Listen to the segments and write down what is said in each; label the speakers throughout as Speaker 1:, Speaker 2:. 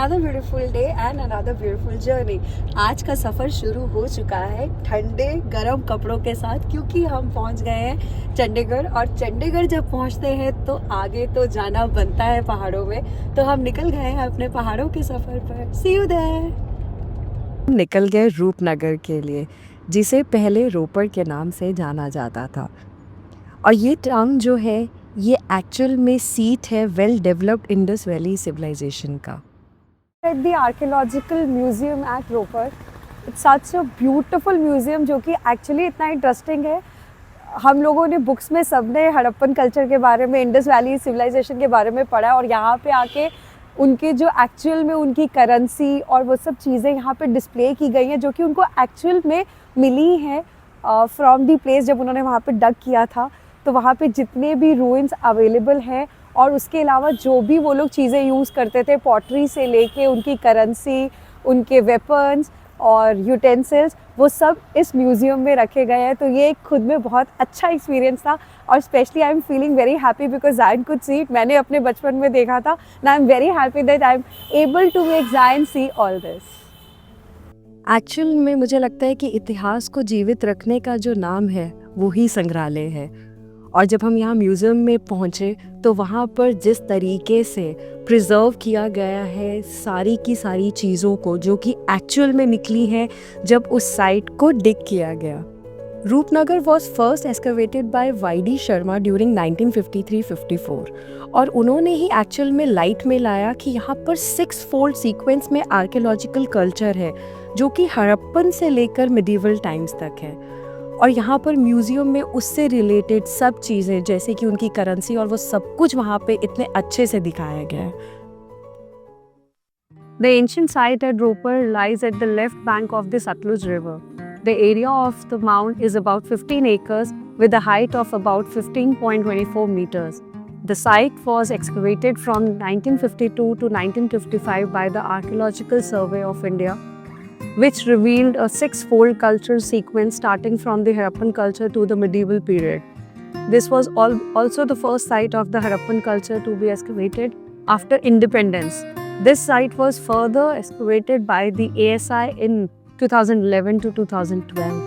Speaker 1: another beautiful day and another beautiful journey. आज का सफ़र शुरू हो चुका है ठंडे गरम कपड़ों के साथ, क्योंकि हम पहुंच गए हैं चंडीगढ़। और चंडीगढ़ जब पहुंचते हैं तो आगे तो जाना बनता है पहाड़ों में। तो हम निकल गए हैं अपने पहाड़ों के सफ़र पर। See you there.
Speaker 2: निकल गए रूपनगर के लिए, जिसे पहले रोपड़ के नाम से जाना जाता था। और ये टाउन जो है ये एक्चुअल में सीट है well developed Indus valley civilization का।
Speaker 1: At the Archaeological Museum at Ropar. It's such a beautiful museum जो कि एक्चुअली इतना इंटरेस्टिंग है। हम लोगों ने बुक्स में सबने हड़प्पन कल्चर के बारे में, इंडस वैली सिविलाइजेशन के बारे में पढ़ा, और यहाँ पे आके उनके जो एक्चुअल में उनकी करेंसी और वो सब चीज़ें यहाँ पे डिस्प्ले की गई हैं जो कि उनको एक्चुअल में मिली हैं फ्रॉम दी प्लेस जब उन्होंने वहाँ पे डग किया था। तो वहाँ पे जितने भी रूइंस अवेलेबल हैं और उसके अलावा जो भी वो लोग चीज़ें यूज़ करते थे, पॉटरी से लेके उनकी करेंसी, उनके वेपन्स और यूटेंसिल्स, वो सब इस म्यूज़ियम में रखे गए हैं। तो ये खुद में बहुत अच्छा एक्सपीरियंस था, और specially I am feeling very happy because Zayan could see it. मैंने अपने बचपन में देखा था and I am very happy that I am able to make Zayan see all this.
Speaker 2: Actual में मुझे लगता है कि इतिहास को जीवित रखने का जो नाम है वो ही संग्रहालय है। और जब हम यहाँ म्यूज़ियम में पहुँचे तो वहाँ पर जिस तरीके से प्रिजर्व किया गया है सारी की सारी चीज़ों को, जो कि एक्चुअल में निकली है जब उस साइट को डिग किया गया। Rupnagar was first excavated by Y D. Sharma during 1953-54, और उन्होंने ही एक्चुअल में लाइट में लाया कि यहाँ पर 6 फोल्ड सीक्वेंस में आर्कियोलॉजिकल कल्चर है जो कि हड़प्पन से लेकर मिडीवल टाइम्स तक है। और यहाँ पर म्यूज़ियम में उससे रिलेटेड सब चीज़ें जैसे कि उनकी करेंसी और वो सब कुछ वहाँ पे इतने अच्छे से दिखाया गया है।
Speaker 3: The ancient site at Ropar lies at the left bank of the Satluj River. The area of the mound is about 15 acres with a height of about 15.24 meters. The site was excavated from 1952 to 1955 by the Archaeological Survey of India, which revealed a 6-fold cultural sequence starting from the Harappan culture to the medieval period. This was also the first site of the Harappan culture to be excavated after independence. This site was further excavated by the ASI in 2011 to 2012.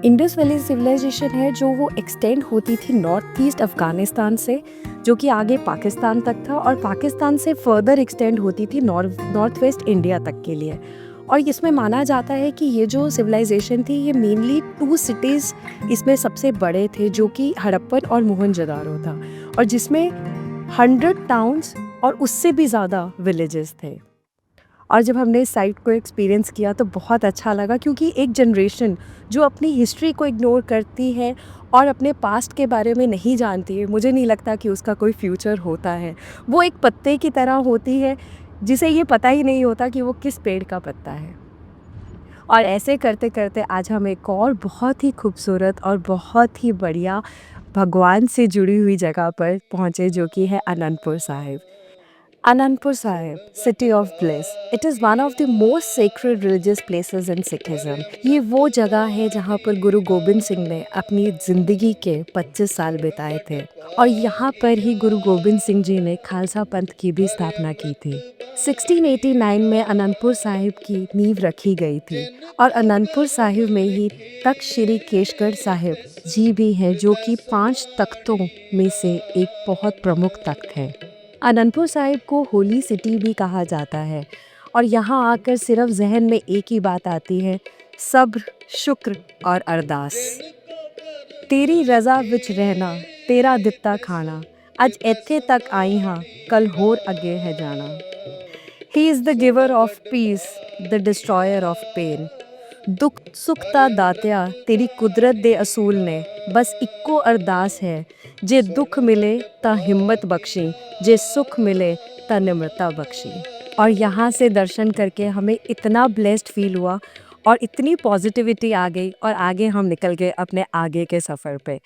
Speaker 2: Indus valley civilization है जो वो extend होती थी north east Afghanistan से, जो कि आगे पाकिस्तान तक था, और पाकिस्तान से फर्दर एक्सटेंड होती थी नॉर्थ वेस्ट इंडिया तक के लिए। और इसमें माना जाता है कि ये जो सिविलाइजेशन थी ये मेनली 2 सिटीज़ इसमें सबसे बड़े थे, जो कि हड़प्पन और मोहनजोदारो था, और जिसमें 100 टाउन्स और उससे भी ज़्यादा विलेजेस थे। और जब हमने इस साइट को एक्सपीरियंस किया तो बहुत अच्छा लगा, क्योंकि एक जनरेशन जो अपनी हिस्ट्री को इग्नोर करती है और अपने पास्ट के बारे में नहीं जानती है, मुझे नहीं लगता कि उसका कोई फ्यूचर होता है। वो एक पत्ते की तरह होती है जिसे ये पता ही नहीं होता कि वो किस पेड़ का पत्ता है। और ऐसे करते करते आज हम एक और बहुत ही खूबसूरत और बहुत ही बढ़िया भगवान से जुड़ी हुई जगह पर पहुँचे, जो कि है Anantapur Sahib. Anandpur Sahib, City of Bliss. It is one of the most sacred religious places in Sikhism. ये वो जगह है जहाँ पर गुरु गोबिंद सिंह ने अपनी ज़िंदगी के 25 साल बिताए थे, और यहाँ पर ही गुरु गोबिंद सिंह जी ने खालसा पंथ की भी स्थापना की थी। 1689 में अनंतपुर साहिब की नींव रखी गई थी, और अनंतपुर साहिब में ही तख्त श्री केशगढ़ साहिब जी भी हैं, जो कि 5 तख्तों में से एक बहुत प्रमुख तख्त है। अनंतपुर साहिब को होली सिटी भी कहा जाता है, और यहाँ आकर सिर्फ जहन में एक ही बात आती है, सब्र, शुक्र और अरदास। तेरी रज़ा विच रहना, तेरा दित्ता खाना, अज इत्थे तक आई हाँ, कल होर अगे है जाना। He is the giver of peace, the destroyer of pain. दुख सुख दा दातिया तेरी कुदरत दे असूल ने, बस इक्को अरदास है, जे दुख मिले ता हिम्मत बख्शी, जे सुख मिले ता निम्रता बख्शी। और यहाँ से दर्शन करके हमें इतना ब्लेस्ड फील हुआ और इतनी पॉजिटिविटी आ गई, और आगे हम निकल गए अपने आगे के सफ़र पे।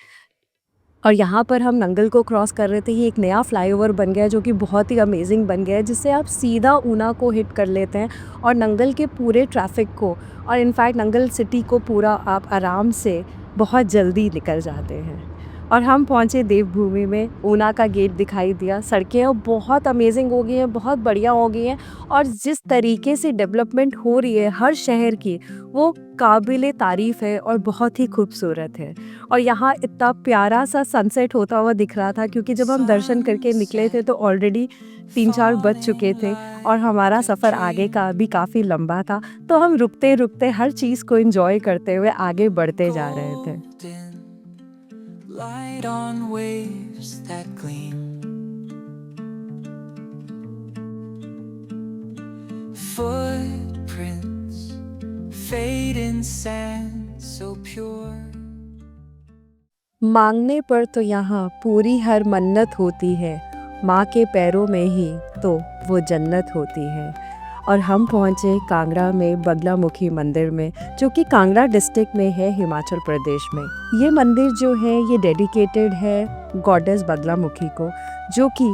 Speaker 2: और यहाँ पर हम नंगल को क्रॉस कर रहे थे, ये एक नया फ्लाईओवर बन गया है जो कि बहुत ही अमेजिंग बन गया है, जिससे आप सीधा ऊना को हिट कर लेते हैं और नंगल के पूरे ट्रैफिक को, और इनफैक्ट नंगल सिटी को पूरा आप आराम से बहुत जल्दी निकल जाते हैं। और हम पहुँचे देवभूमि में। ऊना का गेट दिखाई दिया। सड़कें अब बहुत अमेजिंग हो गई हैं, बहुत बढ़िया हो गई हैं और जिस तरीके से डेवलपमेंट हो रही है हर शहर की, वो काबिले तारीफ़ है और बहुत ही खूबसूरत है। और यहाँ इतना प्यारा सा सनसेट होता हुआ दिख रहा था, क्योंकि जब हम दर्शन करके निकले थे तो ऑलरेडी 3-4 बज चुके थे और हमारा सफ़र आगे का भी काफ़ी लंबा था। तो हम रुकते रुकते हर चीज़ को एंजॉय करते हुए आगे बढ़ते जा रहे थे।
Speaker 4: Light on waves that gleam, footprints fade in sand so pure.
Speaker 2: मांगने पर तो यहाँ पूरी हर मन्नत होती है, माँ के पैरों में ही तो वो जन्नत होती है। और हम पहुँचे कांगड़ा में बगलामुखी मंदिर में, जो कि कांगड़ा डिस्ट्रिक्ट में है, हिमाचल प्रदेश में। ये मंदिर जो है ये डेडिकेटेड है गॉडेस बगलामुखी को, जो कि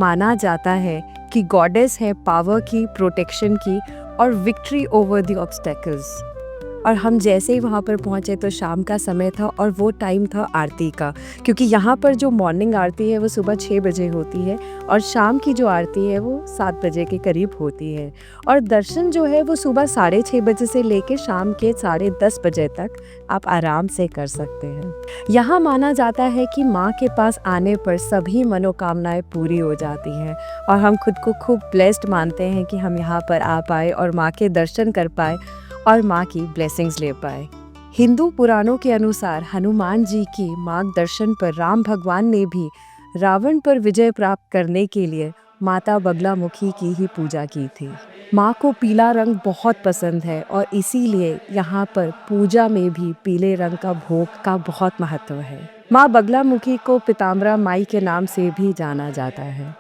Speaker 2: माना जाता है कि गॉडेस है पावर की, प्रोटेक्शन की और विक्ट्री ओवर द ऑब्स्टेकल्स। और हम जैसे ही वहाँ पर पहुँचे तो शाम का समय था और वो टाइम था आरती का, क्योंकि यहाँ पर जो मॉर्निंग आरती है वो सुबह 6 बजे होती है और शाम की जो आरती है वो 7 बजे के करीब होती है। और दर्शन जो है वो सुबह 6:30 बजे से लेके शाम के 10:30 बजे तक आप आराम से कर सकते हैं। यहाँ माना जाता है कि माँ के पास आने पर सभी मनोकामनाएं पूरी हो जाती हैं और हम खुद को खूब ब्लेस्ड मानते हैं कि हम यहाँ पर आ पाए और माँ के दर्शन कर पाए और माँ की ब्लेसिंग्स ले पाए। हिंदू पुराणों के अनुसार हनुमान जी की मार्गदर्शन पर राम भगवान ने भी रावण पर विजय प्राप्त करने के लिए माता बगलामुखी की ही पूजा की थी। माँ को पीला रंग बहुत पसंद है और इसीलिए यहाँ पर पूजा में भी पीले रंग का भोग का बहुत महत्व है। माँ बगलामुखी को पीताम्बरा माई के नाम से भी जाना जाता है।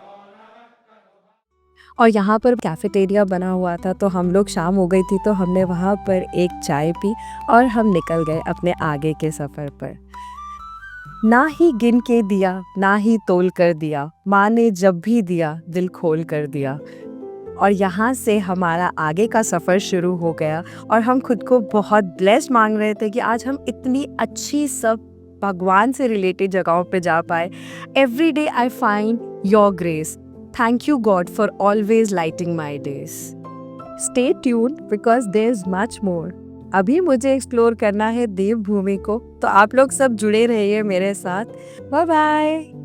Speaker 2: और यहाँ पर कैफेटेरिया बना हुआ था, तो हम लोग शाम हो गई थी तो हमने वहाँ पर एक चाय पी और हम निकल गए अपने आगे के सफ़र पर। ना ही गिन के दिया, ना ही तोल कर दिया, माँ ने जब भी दिया दिल खोल कर दिया। और यहाँ से हमारा आगे का सफ़र शुरू हो गया और हम खुद को बहुत ब्लेस्ड मांग रहे थे कि आज हम इतनी अच्छी सब भगवान से रिलेटेड जगहों पे जा पाए। Every day I find your grace. Thank you God for always lighting my days. Stay tuned because there's much more. अभी मुझे एक्सप्लोर करना है देवभूमि को, तो आप लोग सब जुड़े रहिए मेरे साथ। Bye bye.